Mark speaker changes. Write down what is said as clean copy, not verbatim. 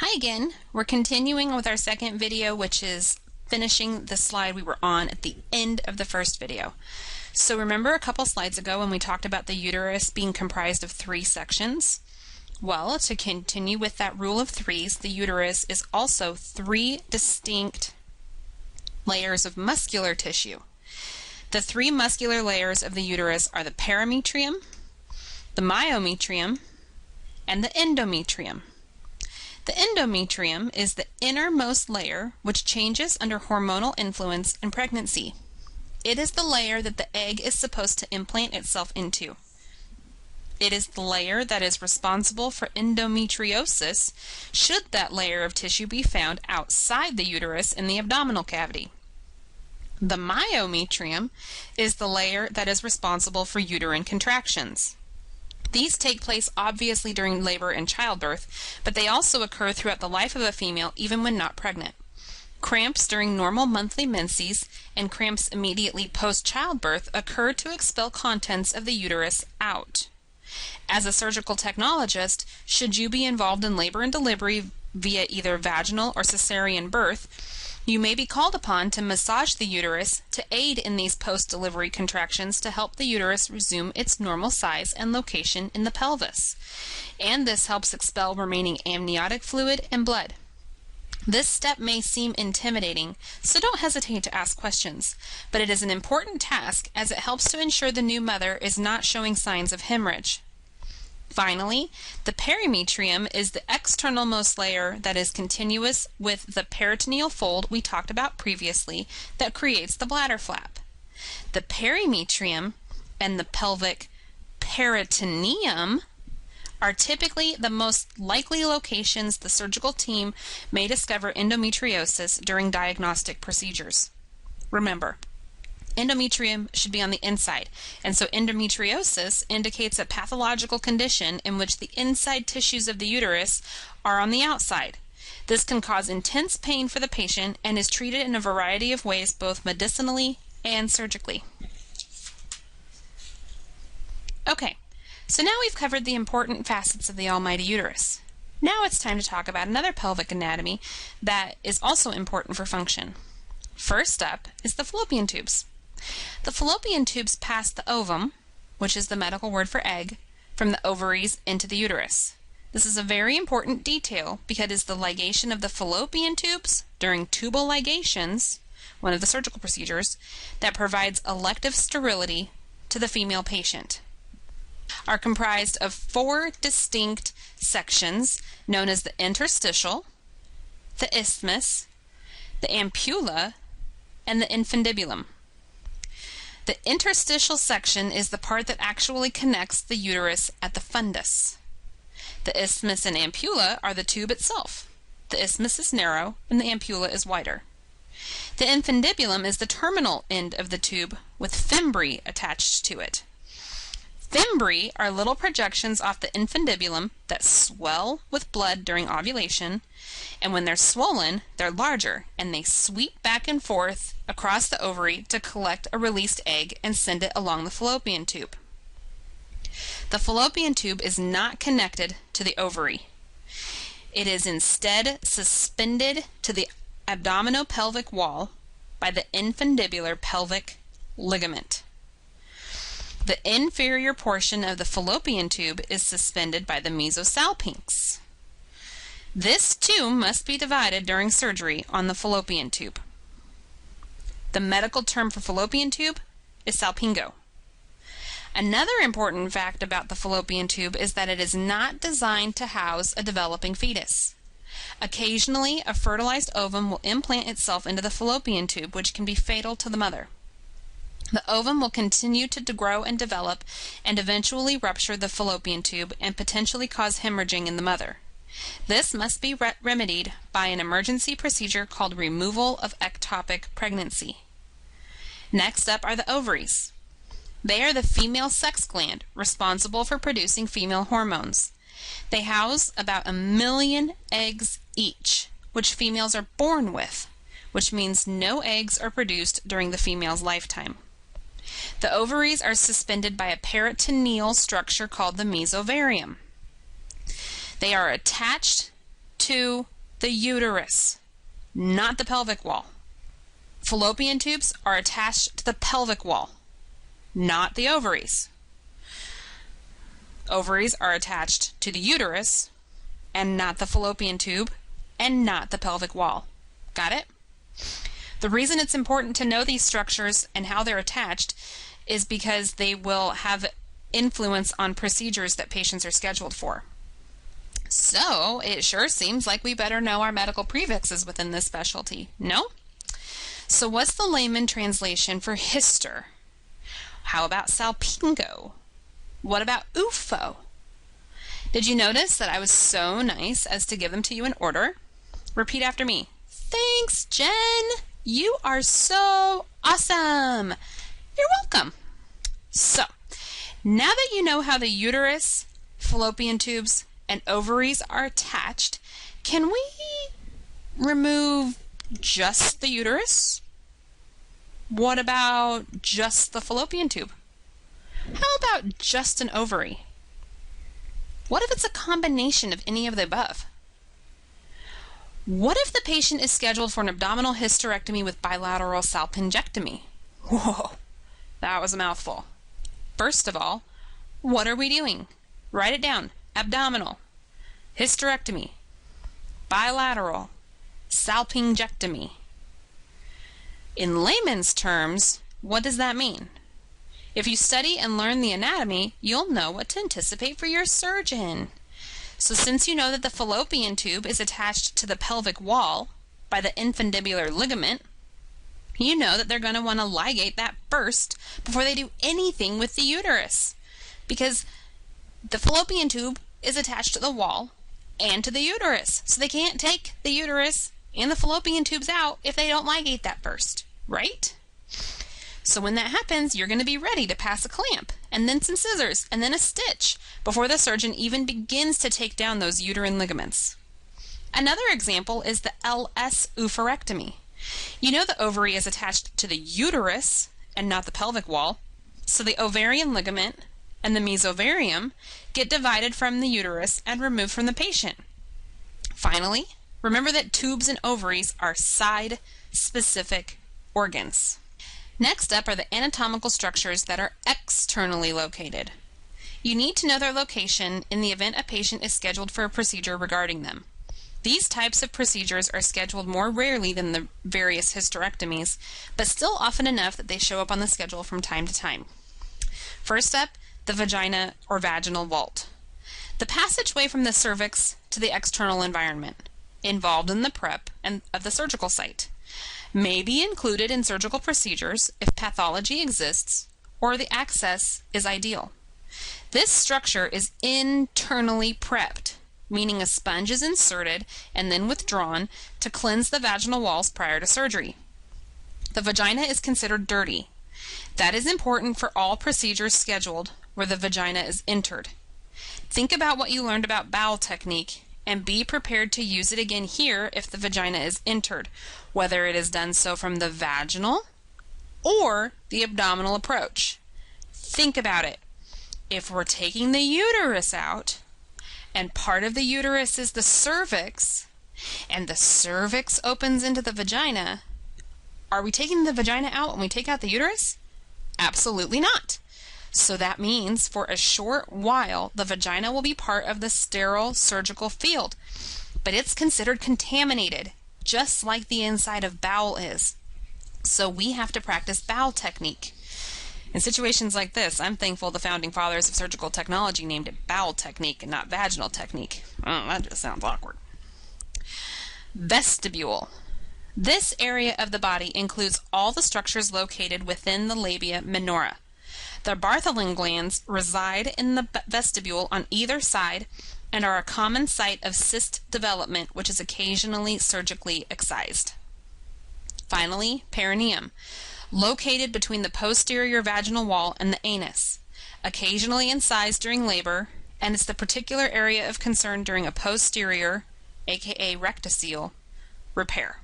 Speaker 1: Hi again. We're continuing with our second video, which is finishing the slide we were on at the end of the first video. So remember a couple slides ago when we talked about the uterus being comprised of 3 sections? Well, to continue with that rule of threes, the uterus is also 3 distinct layers of muscular tissue. The 3 muscular layers of the uterus are the perimetrium, the myometrium, and the endometrium. The endometrium is the innermost layer which changes under hormonal influence in pregnancy. It is the layer that the egg is supposed to implant itself into. It is the layer that is responsible for endometriosis should that layer of tissue be found outside the uterus in the abdominal cavity. The myometrium is the layer that is responsible for uterine contractions. These take place obviously during labor and childbirth, but they also occur throughout the life of a female even when not pregnant. Cramps during normal monthly menses and cramps immediately post-childbirth occur to expel contents of the uterus out. As a surgical technologist, should you be involved in labor and delivery via either vaginal or cesarean birth, you may be called upon to massage the uterus to aid in these post-delivery contractions to help the uterus resume its normal size and location in the pelvis. And this helps expel remaining amniotic fluid and blood. This step may seem intimidating, so don't hesitate to ask questions, but it is an important task as it helps to ensure the new mother is not showing signs of hemorrhage. Finally, the perimetrium is the externalmost layer that is continuous with the peritoneal fold we talked about previously that creates the bladder flap. The perimetrium and the pelvic peritoneum are typically the most likely locations the surgical team may discover endometriosis during diagnostic procedures. Remember, endometrium should be on the inside, and so endometriosis indicates a pathological condition in which the inside tissues of the uterus are on the outside. This can cause intense pain for the patient and is treated in a variety of ways, both medicinally and surgically. Okay, so now we've covered the important facets of the almighty uterus. Now it's time to talk about another pelvic anatomy that is also important for function. First up is the fallopian tubes. The fallopian tubes pass the ovum, which is the medical word for egg, from the ovaries into the uterus. This is a very important detail because it is the ligation of the fallopian tubes during tubal ligations, one of the surgical procedures, that provides elective sterility to the female patient. Are comprised of 4 distinct sections known as the interstitial, the isthmus, the ampulla, and the infundibulum. The interstitial section is the part that actually connects the uterus at the fundus. The isthmus and ampulla are the tube itself. The isthmus is narrow and the ampulla is wider. The infundibulum is the terminal end of the tube with fimbri attached to it. Fimbri are little projections off the infundibulum that swell with blood during ovulation, and when they're swollen, they're larger, and they sweep back and forth across the ovary to collect a released egg and send it along the fallopian tube. The fallopian tube is not connected to the ovary. It is instead suspended to the abdominopelvic wall by the infundibular pelvic ligament. The inferior portion of the fallopian tube is suspended by the mesosalpinx. This too must be divided during surgery on the fallopian tube. The medical term for fallopian tube is salpingo. Another important fact about the fallopian tube is that it is not designed to house a developing fetus. Occasionally, a fertilized ovum will implant itself into the fallopian tube, which can be fatal to the mother. The ovum will continue to grow and develop and eventually rupture the fallopian tube and potentially cause hemorrhaging in the mother. This must be remedied by an emergency procedure called removal of ectopic pregnancy. Next up are the ovaries. They are the female sex gland responsible for producing female hormones. They house about 1 million eggs each, which females are born with, which means no eggs are produced during the female's lifetime. The ovaries are suspended by a peritoneal structure called the mesovarium. They are attached to the uterus, not the pelvic wall. Fallopian tubes are attached to the pelvic wall, not the ovaries. Ovaries are attached to the uterus and not the fallopian tube and not the pelvic wall. Got it? The reason it's important to know these structures and how they're attached is because they will have influence on procedures that patients are scheduled for. So it sure seems like we better know our medical prefixes within this specialty. No? So what's the layman translation for hister? How about salpingo? What about UFO? Did you notice that I was so nice as to give them to you in order? Repeat after me. Thanks, Jen. You are so awesome. You're welcome. So, now that you know how the uterus, fallopian tubes, and ovaries are attached, can we remove just the uterus? What about just the fallopian tube? How about just an ovary? What if it's a combination of any of the above? What if the patient is scheduled for an abdominal hysterectomy with bilateral salpingectomy? Whoa, that was a mouthful. First of all, what are we doing? Write it down. Abdominal, hysterectomy, bilateral, salpingectomy. In layman's terms, what does that mean? If you study and learn the anatomy, you'll know what to anticipate for your surgeon. So since you know that the fallopian tube is attached to the pelvic wall by the infundibular ligament, you know that they're going to want to ligate that first before they do anything with the uterus. Because the fallopian tube is attached to the wall and to the uterus. So they can't take the uterus and the fallopian tubes out if they don't ligate that first, right? So when that happens, you're going to be ready to pass a clamp, and then some scissors, and then a stitch, before the surgeon even begins to take down those uterine ligaments. Another example is the LS oophorectomy. You know the ovary is attached to the uterus and not the pelvic wall, so the ovarian ligament and the mesovarium get divided from the uterus and removed from the patient. Finally, remember that tubes and ovaries are side-specific organs. Next up are the anatomical structures that are externally located. You need to know their location in the event a patient is scheduled for a procedure regarding them. These types of procedures are scheduled more rarely than the various hysterectomies, but still often enough that they show up on the schedule from time to time. First up, the vagina or vaginal vault. The passageway from the cervix to the external environment, involved in the prep of the surgical site, may be included in surgical procedures if pathology exists or the access is ideal. This structure is internally prepped, meaning a sponge is inserted and then withdrawn to cleanse the vaginal walls prior to surgery. The vagina is considered dirty. That is important for all procedures scheduled where the vagina is entered. Think about what you learned about bowel technique and be prepared to use it again here if the vagina is entered, whether it is done so from the vaginal or the abdominal approach. Think about it. If we're taking the uterus out, and part of the uterus is the cervix, and the cervix opens into the vagina, are we taking the vagina out when we take out the uterus? Absolutely not. So that means for a short while the vagina will be part of the sterile surgical field, but it's considered contaminated, just like the inside of bowel is. So we have to practice bowel technique. In situations like this, I'm thankful the founding fathers of surgical technology named it bowel technique and not vaginal technique. Oh, that just sounds awkward. Vestibule. This area of the body includes all the structures located within the labia minora. The Bartholin glands reside in the vestibule on either side and are a common site of cyst development, which is occasionally surgically excised. Finally, perineum, located between the posterior vaginal wall and the anus, occasionally incised during labor, and is the particular area of concern during a posterior, aka rectocele, repair.